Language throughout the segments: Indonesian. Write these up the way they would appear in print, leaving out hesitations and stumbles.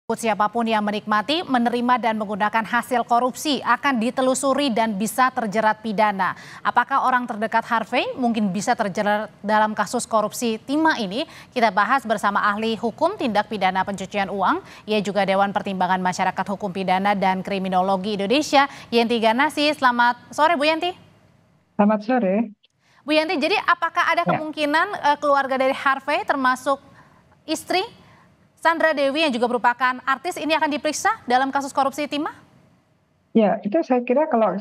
Siapapun yang menikmati, menerima dan menggunakan hasil korupsi akan ditelusuri dan bisa terjerat pidana. Apakah orang terdekat Harvey mungkin bisa terjerat dalam kasus korupsi timah ini? Kita bahas bersama ahli hukum tindak pidana pencucian uang. Ia juga Dewan Pertimbangan Masyarakat Hukum Pidana dan Kriminologi Indonesia, Yenti Ganasi. Selamat sore Bu Yenti. Selamat sore. Bu Yenti, jadi apakah ada kemungkinan keluarga dari Harvey termasuk istri Sandra Dewi yang juga merupakan artis ini akan diperiksa dalam kasus korupsi timah? Ya, itu saya kira kalau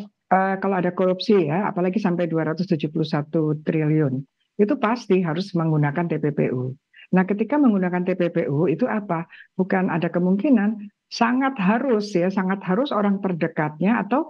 ada korupsi ya, apalagi sampai 271 triliun, itu pasti harus menggunakan TPPU. Nah, ketika menggunakan TPPU itu apa? Bukan ada kemungkinan, sangat harus orang terdekatnya atau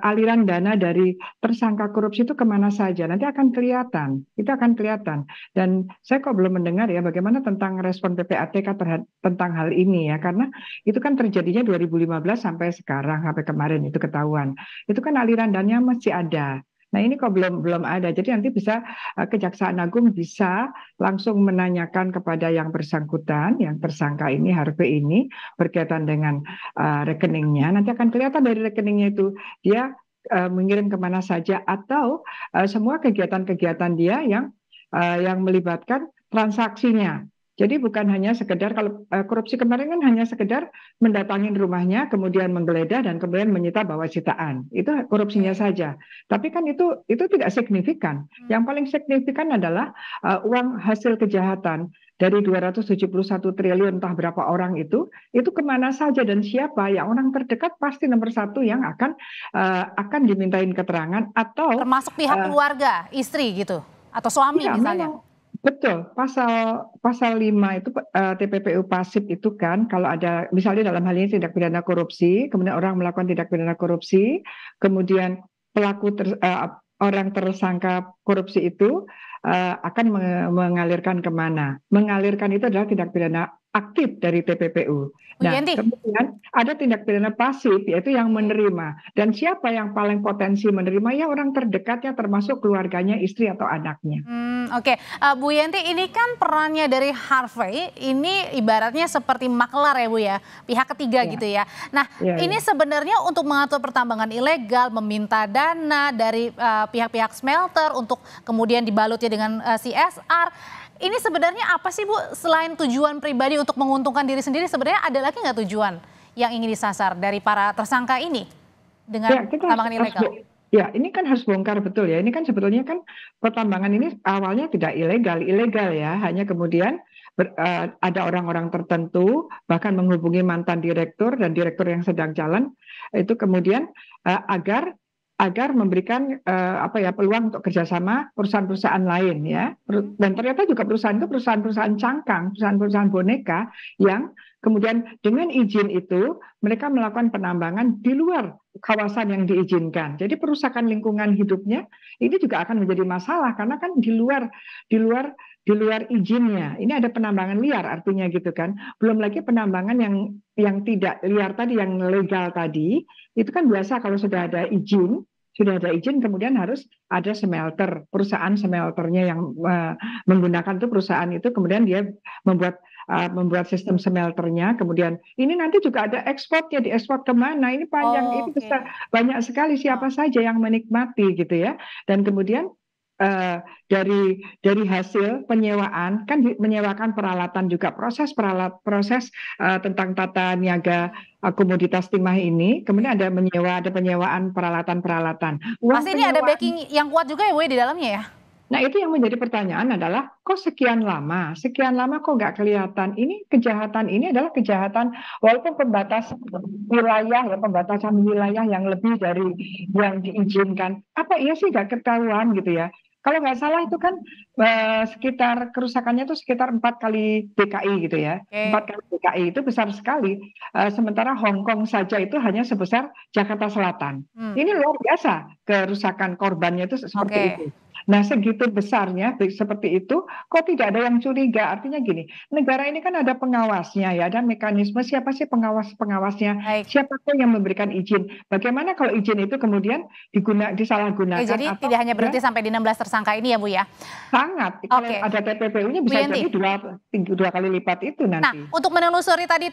aliran dana dari tersangka korupsi itu kemana saja. Nanti akan kelihatan, itu akan kelihatan. Dan saya kok belum mendengar ya bagaimana tentang respon PPATK tentang hal ini ya, karena itu kan terjadinya 2015 sampai sekarang, sampai kemarin itu ketahuan. Itu kan aliran dananya masih ada. Nah ini kok belum ada. Jadi nanti bisa Kejaksaan Agung bisa langsung menanyakan kepada yang bersangkutan, yang tersangka ini, Harvey ini, berkaitan dengan rekeningnya. Nanti akan kelihatan dari rekeningnya itu dia mengirim kemana saja atau semua kegiatan-kegiatan dia yang melibatkan transaksinya. Jadi bukan hanya sekedar, kalau korupsi kemarin kan hanya sekedar mendatangi rumahnya, kemudian menggeledah dan kemudian menyita bawa sitaan. Itu korupsinya saja. Tapi kan itu tidak signifikan. Yang paling signifikan adalah uang hasil kejahatan dari 271 triliun entah berapa orang itu kemana saja dan siapa. Yang orang terdekat pasti nomor satu yang akan dimintain keterangan atau termasuk pihak keluarga, istri gitu atau suami ya, misalnya. Betul, pasal 5 itu TPPU pasif itu kan kalau ada misalnya dalam hal ini tindak pidana korupsi, kemudian orang melakukan tindak pidana korupsi, kemudian orang tersangka korupsi itu akan mengalirkan kemana? Mengalirkan itu adalah tindak pidana aktif dari TPPU. Nah, kemudian ada tindak pidana pasif yaitu yang menerima. Dan siapa yang paling potensi menerima? Ya orang terdekatnya termasuk keluarganya, istri atau anaknya. Oke. Bu Yenti, ini kan perannya dari Harvey ini ibaratnya seperti maklar ya Bu ya, pihak ketiga gitu ya. Nah ini sebenarnya untuk mengatur pertambangan ilegal, meminta dana dari pihak-pihak smelter untuk kemudian dibalutnya dengan CSR. Ini sebenarnya apa sih Bu, selain tujuan pribadi untuk menguntungkan diri sendiri, sebenarnya ada lagi nggak tujuan yang ingin disasar dari para tersangka ini dengan pertambangan ilegal? Ya, ini kan harus bongkar betul ya. Ini kan sebetulnya kan pertambangan ini awalnya tidak ilegal ya. Hanya kemudian ada orang-orang tertentu bahkan menghubungi mantan direktur dan direktur yang sedang jalan itu kemudian agar memberikan peluang untuk kerjasama perusahaan-perusahaan lain ya. Dan ternyata juga perusahaan itu perusahaan-perusahaan cangkang, perusahaan-perusahaan boneka yang kemudian dengan izin itu mereka melakukan penambangan di luar kawasan yang diizinkan. Jadi perusakan lingkungan hidupnya ini juga akan menjadi masalah karena kan di luar izinnya. Ini ada penambangan liar artinya gitu kan. Belum lagi penambangan yang tidak liar tadi, yang legal tadi, itu kan biasa kalau sudah ada izin kemudian harus ada smelter, perusahaan smelternya yang menggunakan itu perusahaan itu kemudian dia membuat sistem smelternya, kemudian ini nanti juga ada ekspornya, diekspor kemana, ini panjang, ini besar, banyak sekali siapa saja yang menikmati gitu ya, dan kemudian dari hasil penyewaan kan menyewakan peralatan juga proses tentang tata niaga komoditas timah ini, kemudian ada penyewaan peralatan. Pasti ini ada backing yang kuat juga ya Bu di dalamnya ya? Nah itu yang menjadi pertanyaan adalah kok sekian lama kok nggak kelihatan. Ini kejahatan ini adalah kejahatan walaupun pembatasan wilayah yang lebih dari yang diizinkan. Apa iya sih nggak ketahuan gitu ya? Kalau nggak salah itu kan sekitar kerusakannya itu sekitar 4 kali DKI gitu ya. 4 kali DKI itu besar sekali. Sementara Hong Kong saja itu hanya sebesar Jakarta Selatan. Ini luar biasa kerusakan korbannya itu seperti itu. Nah, segitu besarnya seperti itu, kok tidak ada yang curiga? Artinya gini, negara ini kan ada pengawasnya ya, ada mekanisme siapa sih pengawas-pengawasnya, Baik. siapakah yang memberikan izin. Bagaimana kalau izin itu kemudian Oke, disalahgunakan jadi atau tidak hanya berhenti sampai di 16 tersangka ini ya Bu ya? sangat, kalau Oke, ada TPPU-nya Bu bisa Yenti. jadi dua kali lipat itu Nah, nanti. untuk menelusuri tadi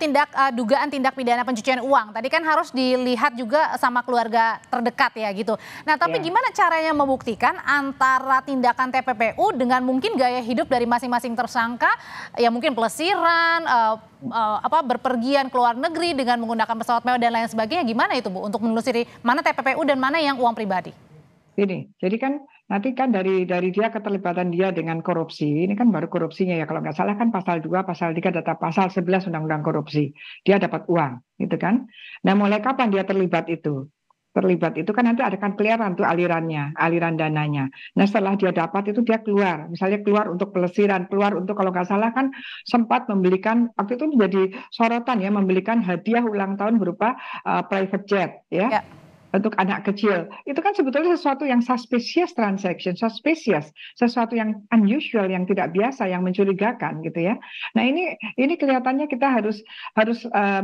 dugaan tindak pidana pencucian uang, tadi kan harus dilihat juga sama keluarga terdekat ya gitu. Nah, tapi Ya. gimana caranya membuktikan antara tindakan TPPU dengan mungkin gaya hidup dari masing-masing tersangka, ya mungkin pelesiran, berpergian ke luar negeri dengan menggunakan pesawat mewah dan lain sebagainya, gimana itu Bu untuk menelusuri mana TPPU dan mana yang uang pribadi? Ini, jadi kan nanti kan dari dia keterlibatan dia dengan korupsi, ini kan baru korupsinya ya, kalau nggak salah kan pasal 2, pasal 3, data pasal 11 Undang-Undang Korupsi. Dia dapat uang, gitu kan. Nah, mulai kapan dia terlibat itu? Terlibat itu kan nanti akan kelihatan tuh alirannya, aliran dananya. Nah, setelah dia dapat itu dia keluar, misalnya keluar untuk pelesiran, keluar untuk kalau nggak salah kan sempat membelikan, waktu itu menjadi sorotan ya, membelikan hadiah ulang tahun berupa private jet ya, Ya. untuk anak kecil. Itu kan sebetulnya sesuatu yang suspicious transaction, suspicious, sesuatu yang unusual, yang tidak biasa, yang mencurigakan gitu ya. Nah, ini kelihatannya kita harus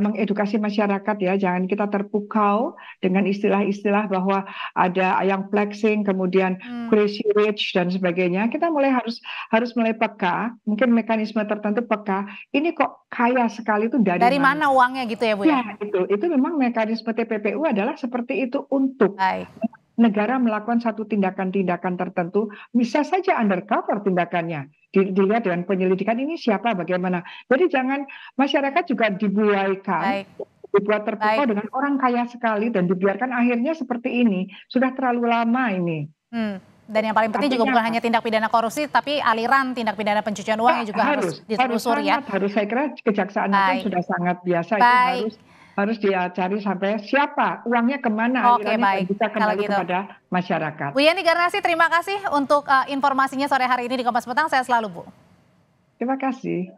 mengedukasi masyarakat ya, jangan kita terpukau dengan istilah-istilah bahwa ada yang flexing, kemudian crazy rich dan sebagainya. Kita harus mulai peka, mungkin mekanisme tertentu peka. Ini kok kaya sekali itu dari Dari mana? mana uangnya gitu ya Bu ya? Ya, itu memang mekanisme TPPU adalah seperti itu untuk Baik. negara melakukan satu tindakan-tindakan tertentu, bisa saja undercover tindakannya. Dilihat dengan penyelidikan ini siapa, bagaimana. Jadi jangan masyarakat juga dibuaikan, Baik. dibuat terpukau Baik. dengan orang kaya sekali dan dibiarkan akhirnya seperti ini. Sudah terlalu lama ini. Dan yang paling penting juga Artinya bukan apa? hanya tindak pidana korupsi, tapi aliran tindak pidana pencucian uangnya juga harus ditelusuri ya. Harus, saya kira kejaksaan pun Baik. sudah sangat biasa itu Baik. harus dia cari sampai siapa, uangnya kemana, Oke, alirannya dan baik. bisa Kalau kembali gitu. kepada masyarakat. Bu Yenti Garnasi, terima kasih untuk informasinya sore hari ini di Kompas Petang. Saya selalu Bu. Terima kasih.